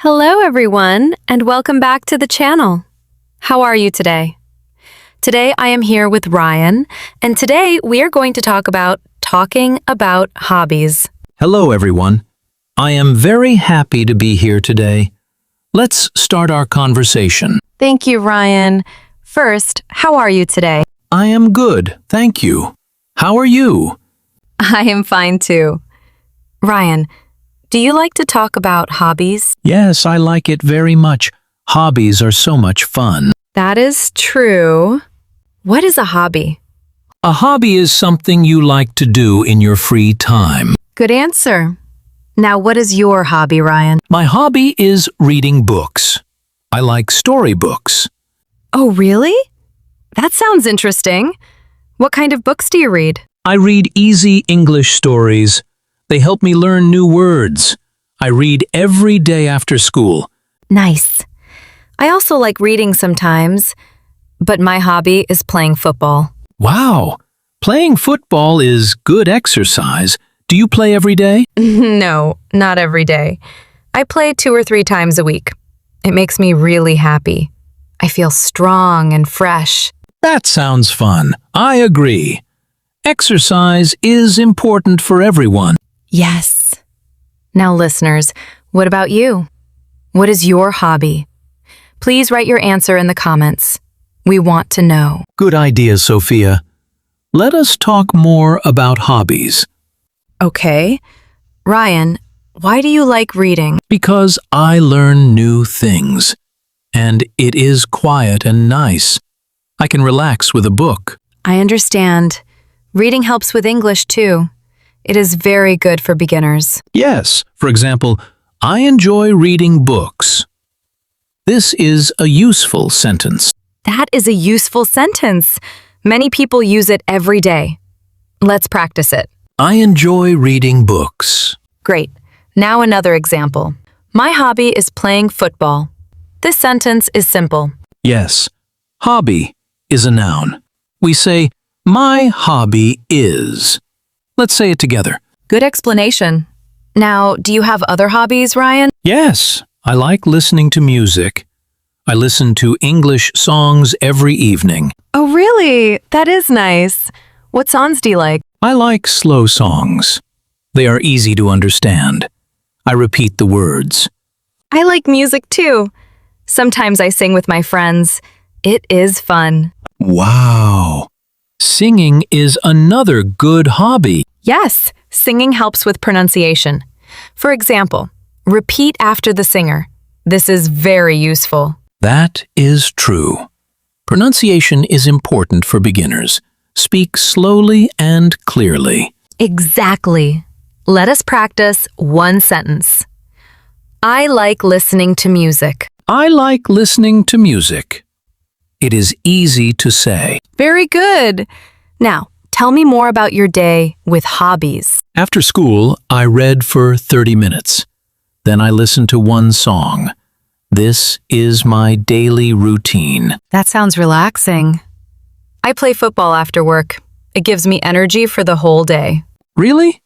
Hello everyone, and welcome back to the channel. How are you today? Today I am here with Ryan, and today we are going to talking about hobbies. Hello, everyone. I am very happy to be here today. Let's start our conversation. Thank you, Ryan. First, how are you today? I am good, thank you. How are you? I am fine too. Ryan, do you like to talk about hobbies? Yes, I like it very much. Hobbies are so much fun. That is true. What is a hobby? A hobby is something you like to do in your free time. Good answer. Now, what is your hobby, Ryan? My hobby is reading books. I like storybooks. Oh, really? That sounds interesting. What kind of books do you read? I read easy English stories. They help me learn new words. I read every day after school. Nice. I also like reading sometimes, but my hobby is playing football. Wow! Playing football is good exercise. Do you play every day? No, not every day. I play 2 or 3 times a week. It makes me really happy. I feel strong and fresh. That sounds fun. I agree. Exercise is important for everyone. Yes. Now, listeners, what about you? What is your hobby? Please write your answer in the comments. We want to know. Good idea, Sophia. Let us talk more about hobbies. Okay. Ryan, why do you like reading? Because I learn new things. And it is quiet and nice. I can relax with a book. I understand. Reading helps with English too. It is very good for beginners. Yes, for example, I enjoy reading books. This is a useful sentence. That is a useful sentence. Many people use it every day. Let's practice it. I enjoy reading books. Great. Now another example. My hobby is playing football. This sentence is simple. Yes, hobby is a noun. We say, my hobby is. Let's say it together. Good explanation. Now, do you have other hobbies, Ryan? Yes, I like listening to music. I listen to English songs every evening. Oh, really? That is nice. What songs do you like? I like slow songs. They are easy to understand. I repeat the words. I like music too. Sometimes I sing with my friends. It is fun. Wow! Singing is another good hobby. Yes, singing helps with pronunciation. For example, repeat after the singer. This is very useful. That is true. Pronunciation is important for beginners. Speak slowly and clearly. Exactly. Let us practice one sentence. I like listening to music. I like listening to music. It is easy to say. Very good. Now, tell me more about your day with hobbies. After school, I read for 30 minutes. Then I listened to one song. This is my daily routine. That sounds relaxing. I play football after work. It gives me energy for the whole day. Really?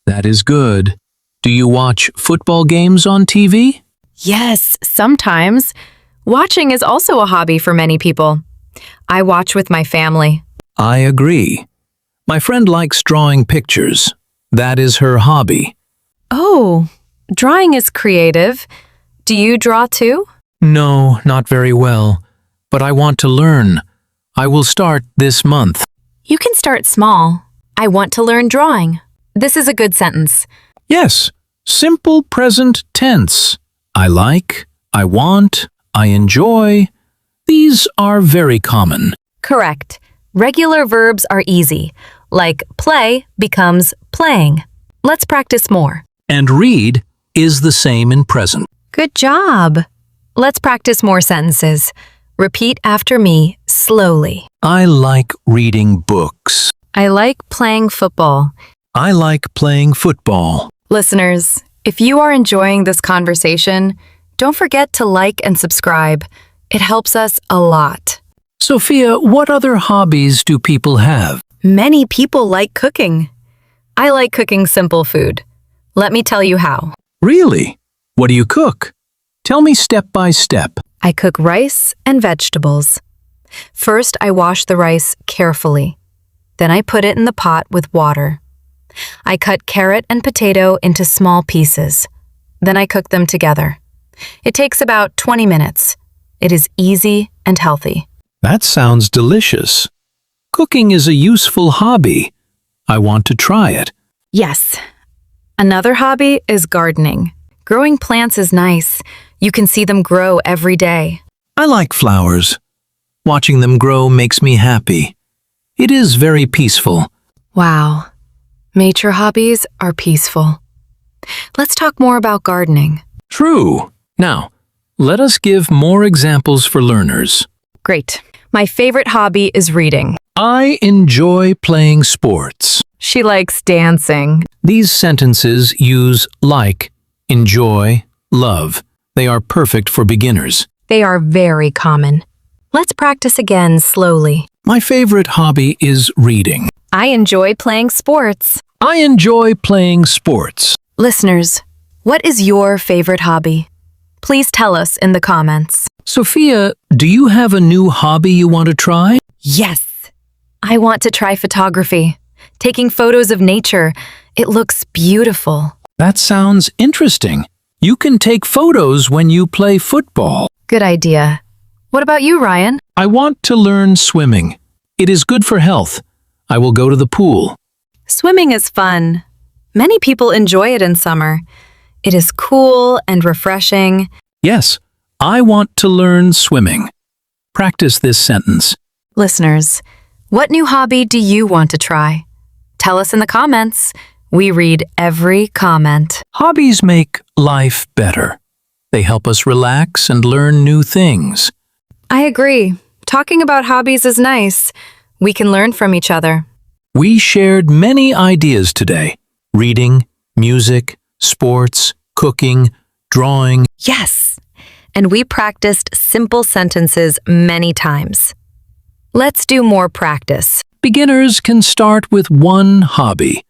That is good. Do you watch football games on TV? Yes, sometimes. Watching is also a hobby for many people. I watch with my family. I agree. My friend likes drawing pictures. That is her hobby. Oh, drawing is creative. Do you draw too? No, not very well. But I want to learn. I will start this month. You can start small. I want to learn drawing. This is a good sentence. Yes, simple present tense. I like, I want, I enjoy. These are very common. Correct. Regular verbs are easy, like play becomes playing. Let's practice more. And read is the same in present. Good job. Let's practice more sentences. Repeat after me slowly. I like reading books. I like playing football. I like playing football. Listeners, if you are enjoying this conversation, don't forget to like and subscribe. It helps us a lot. Sophia, what other hobbies do people have? Many people like cooking. I like cooking simple food. Let me tell you how. Really? What do you cook? Tell me step by step. I cook rice and vegetables. First, I wash the rice carefully. Then I put it in the pot with water. I cut carrot and potato into small pieces. Then I cook them together. It takes about 20 minutes. It is easy and healthy. That sounds delicious. Cooking is a useful hobby. I want to try it. Yes. Another hobby is gardening. Growing plants is nice. You can see them grow every day. I like flowers. Watching them grow makes me happy. It is very peaceful. Wow. Nature hobbies are peaceful. Let's talk more about gardening. True. Now, let us give more examples for learners. Great. My favorite hobby is reading. I enjoy playing sports. She likes dancing. These sentences use like, enjoy, love. They are perfect for beginners. They are very common. Let's practice again slowly. My favorite hobby is reading. I enjoy playing sports. I enjoy playing sports. Listeners, what is your favorite hobby? Please tell us in the comments. Sophia, do you have a new hobby you want to try? Yes. I want to try photography. Taking photos of nature. It looks beautiful. That sounds interesting. You can take photos when you play football. Good idea. What about you, Ryan? I want to learn swimming. It is good for health. I will go to the pool. Swimming is fun. Many people enjoy it in summer. It is cool and refreshing. Yes, I want to learn swimming. Practice this sentence. Listeners, what new hobby do you want to try? Tell us in the comments. We read every comment. Hobbies make life better. They help us relax and learn new things. I agree. Talking about hobbies is nice. We can learn from each other. We shared many ideas today. Reading, music, sports, cooking, drawing. Yes. And we practiced simple sentences many times. Let's do more practice. Beginners can start with one hobby.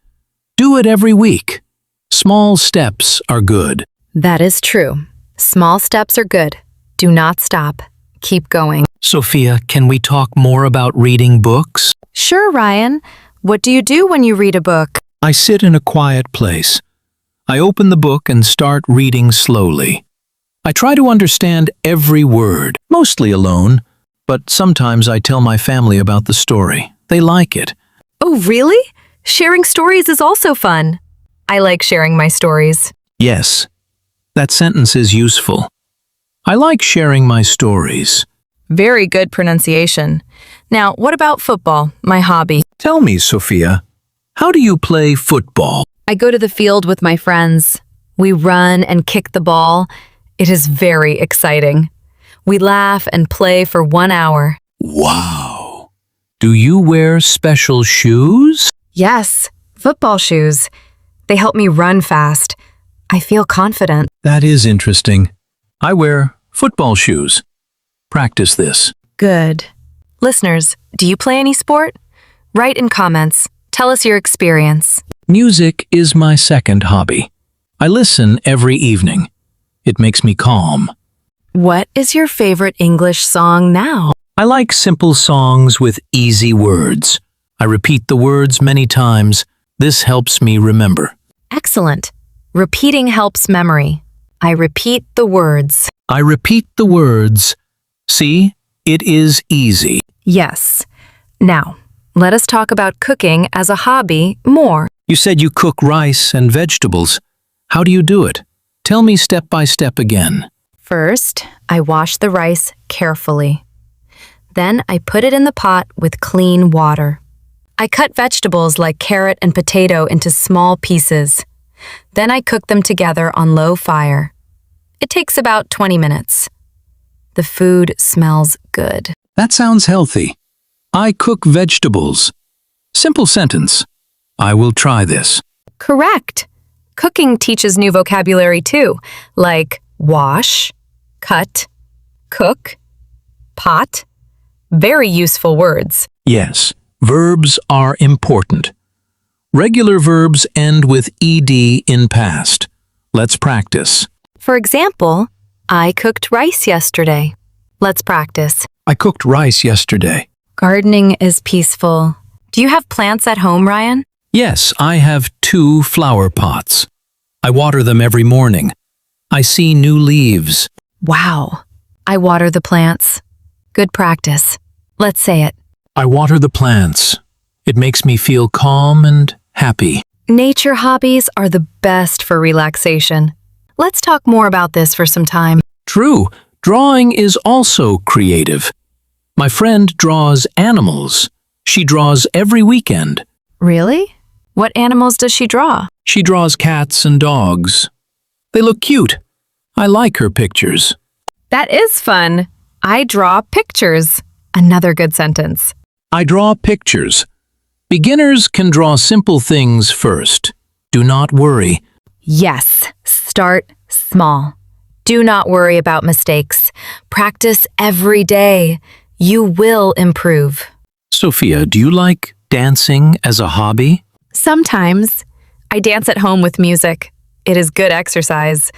Do it every week. Small steps are good. That is true. Small steps are good. Do not stop. Keep going. Sophia, can we talk more about reading books? Sure, Ryan. What do you do when you read a book? I sit in a quiet place. I open the book and start reading slowly. I try to understand every word, mostly alone, but sometimes I tell my family about the story. They like it. Oh, really? Sharing stories is also fun. I like sharing my stories. Yes, that sentence is useful. I like sharing my stories. Very good pronunciation. Now, what about football, my hobby? Tell me, Sophia, how do you play football? I go to the field with my friends. We run and kick the ball. It is very exciting. We laugh and play for 1 hour. Wow! Do you wear special shoes? Yes, football shoes. They help me run fast. I feel confident. That is interesting. I wear football shoes. Practice this. Good. Listeners, do you play any sport? Write in comments. Tell us your experience. Music is my second hobby. I listen every evening. It makes me calm. What is your favorite English song now? I like simple songs with easy words. I repeat the words many times. This helps me remember. Excellent. Repeating helps memory. I repeat the words. I repeat the words. See, it is easy. Yes. Now, let us talk about cooking as a hobby more. You said you cook rice and vegetables. How do you do it? Tell me step by step again. First, I wash the rice carefully. Then I put it in the pot with clean water. I cut vegetables like carrot and potato into small pieces. Then I cook them together on low fire. It takes about 20 minutes. The food smells good. That sounds healthy. I cook vegetables. Simple sentence. I will try this. Correct. Cooking teaches new vocabulary too, like wash, cut, cook, pot. Very useful words. Yes, verbs are important. Regular verbs end with ed in past. Let's practice. For example, I cooked rice yesterday. Let's practice. I cooked rice yesterday. Gardening is peaceful. Do you have plants at home, Ryan? Yes, I have 2 flower pots. I water them every morning. I see new leaves. Wow. I water the plants. Good practice. Let's say it. I water the plants. It makes me feel calm and happy. Nature hobbies are the best for relaxation. Let's talk more about this for some time. True, drawing is also creative. My friend draws animals. She draws every weekend. Really? What animals does she draw? She draws cats and dogs. They look cute. I like her pictures. That is fun. I draw pictures. Another good sentence. I draw pictures. Beginners can draw simple things first. Do not worry. Yes, start small. Do not worry about mistakes. Practice every day. You will improve. Sophia, do you like dancing as a hobby? Sometimes. I dance at home with music. It is good exercise.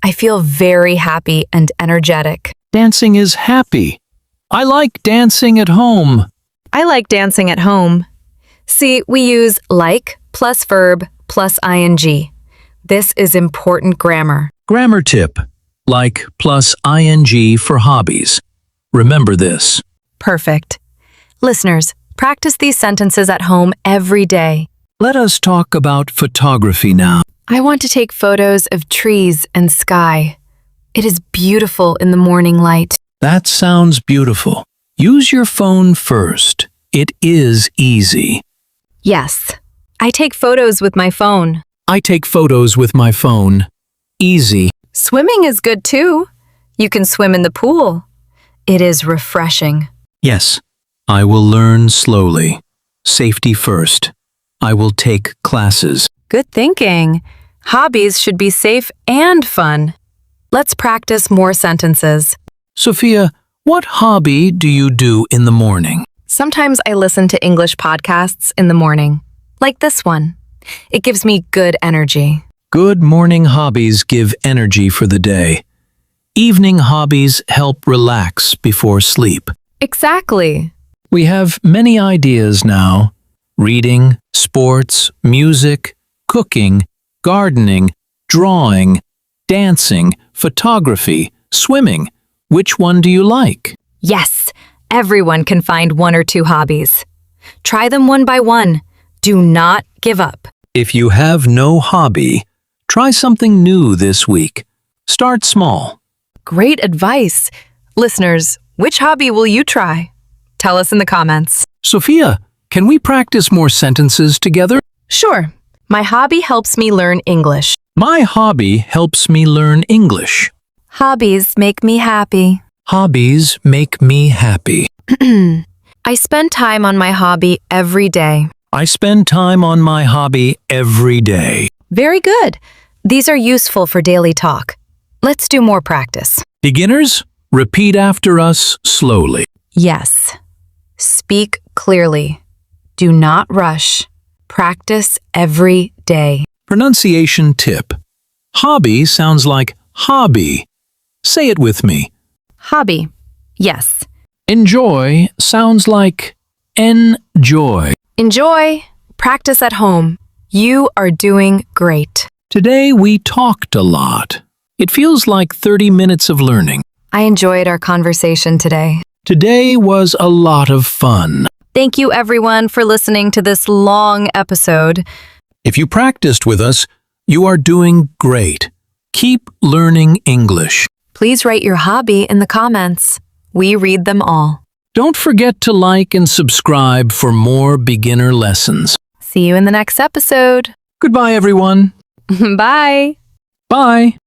I feel very happy and energetic. Dancing is happy. I like dancing at home. I like dancing at home. See, we use like plus verb plus ing. This is important grammar. Grammar tip. Like plus ing for hobbies. Remember this. Perfect. Listeners, practice these sentences at home every day. Let us talk about photography now. I want to take photos of trees and sky. It is beautiful in the morning light. That sounds beautiful. Use your phone first. It is easy. Yes, I take photos with my phone. I take photos with my phone. Easy. Swimming is good too. You can swim in the pool. It is refreshing. Yes, I will learn slowly. Safety first. I will take classes. Good thinking. Hobbies should be safe and fun. Let's practice more sentences. Sophia, what hobby do you do in the morning? Sometimes I listen to English podcasts in the morning, like this one. It gives me good energy. Good morning hobbies give energy for the day. Evening hobbies help relax before sleep. Exactly. We have many ideas now. Reading, sports, music, cooking, gardening, drawing, dancing, photography, swimming. Which one do you like? Yes, everyone can find 1 or 2 hobbies. Try them one by one. Do not give up. If you have no hobby, try something new this week. Start small. Great advice. Listeners, which hobby will you try? Tell us in the comments. Sophia, can we practice more sentences together? Sure. My hobby helps me learn English. My hobby helps me learn English. Hobbies make me happy. Hobbies make me happy. I spend time on my hobby every day. I spend time on my hobby every day. Very good. These are useful for daily talk. Let's do more practice. Beginners, repeat after us slowly. Yes. Speak clearly. Do not rush. Practice every day. Pronunciation tip. Hobby sounds like hobby. Say it with me. Hobby. Yes. Enjoy sounds like enjoy. Enjoy. Practice at home. You are doing great. Today we talked a lot. It feels like 30 minutes of learning. I enjoyed our conversation today. Today was a lot of fun. Thank you everyone for listening to this long episode. If you practiced with us, you are doing great. Keep learning English. Please rate your hobby in the comments. We read them all. Don't forget to like and subscribe for more beginner lessons. See you in the next episode. Goodbye, everyone. Bye. Bye.